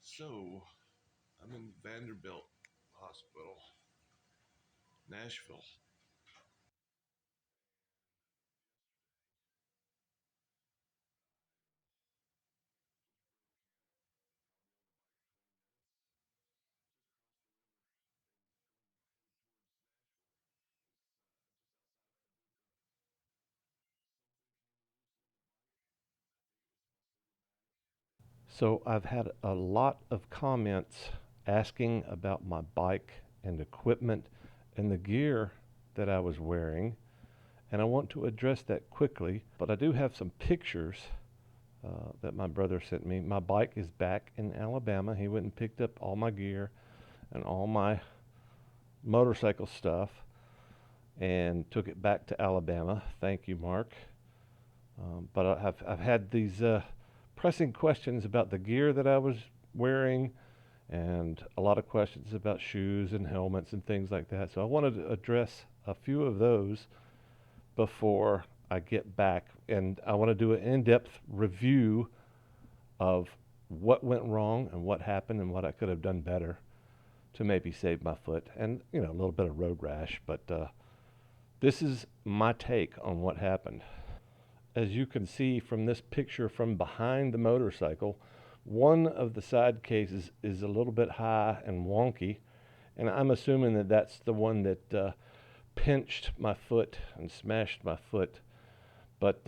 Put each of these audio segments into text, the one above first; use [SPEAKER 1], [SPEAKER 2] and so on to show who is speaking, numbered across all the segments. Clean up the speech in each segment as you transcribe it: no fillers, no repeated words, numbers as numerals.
[SPEAKER 1] So, I'm in Vanderbilt Hospital, Nashville.
[SPEAKER 2] So I've had a lot of comments asking about my bike and equipment and the gear that I was wearing, and I want to address that quickly. But I do have some pictures that my brother sent me. My bike is back in Alabama. He went and picked up all my gear and all my motorcycle stuff and took it back to Alabama. Thank you, Mark. But I've had these pressing questions about the gear that I was wearing and a lot of questions about shoes and helmets and things like that. So I wanted to address a few of those before I get back. And I want to do an in depth review of what went wrong and what happened and what I could have done better to maybe save my foot and, a little bit of road rash. But this is my take on what happened. As you can see from this picture from behind the motorcycle, one of the side cases is a little bit high and wonky, and I'm assuming that that's the one that pinched my foot and smashed my foot. But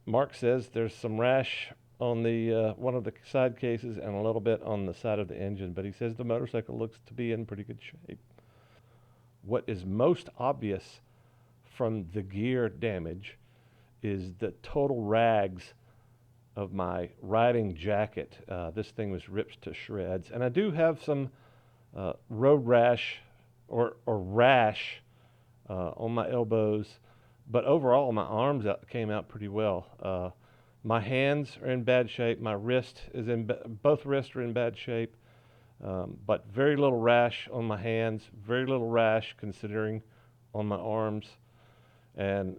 [SPEAKER 2] Mark says there's some rash on the one of the side cases and a little bit on the side of the engine, but he says the motorcycle looks to be in pretty good shape. What is most obvious from the gear damage is the total rags of my riding jacket. This thing was ripped to shreds. And I do have some road rash or rash on my elbows, but overall my arms came out pretty well. My hands are in bad shape. My wrist is both wrists are in bad shape, but very little rash on my hands, very little rash considering on my arms, and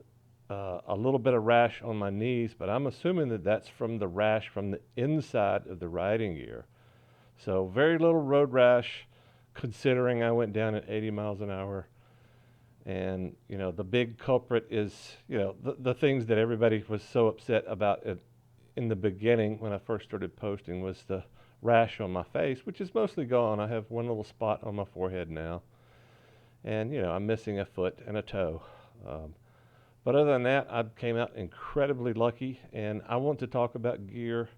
[SPEAKER 2] a little bit of rash on my knees, but I'm assuming that that's from the rash from the inside of the riding gear. So very little road rash considering I went down at 80 miles an hour. And, the big culprit is, the things that everybody was so upset about in the beginning when I first started posting was the rash on my face, which is mostly gone. I have one little spot on my forehead now. And, I'm missing a foot and a toe. But other than that, I came out incredibly lucky, and I want to talk about gear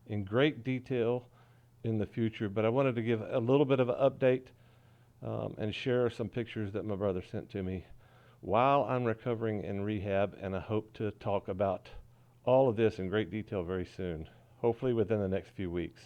[SPEAKER 2] in great detail in the future. But I wanted to give a little bit of an update and share some pictures that my brother sent to me while I'm recovering in rehab, and I hope to talk about all of this in great detail very soon, hopefully within the next few weeks.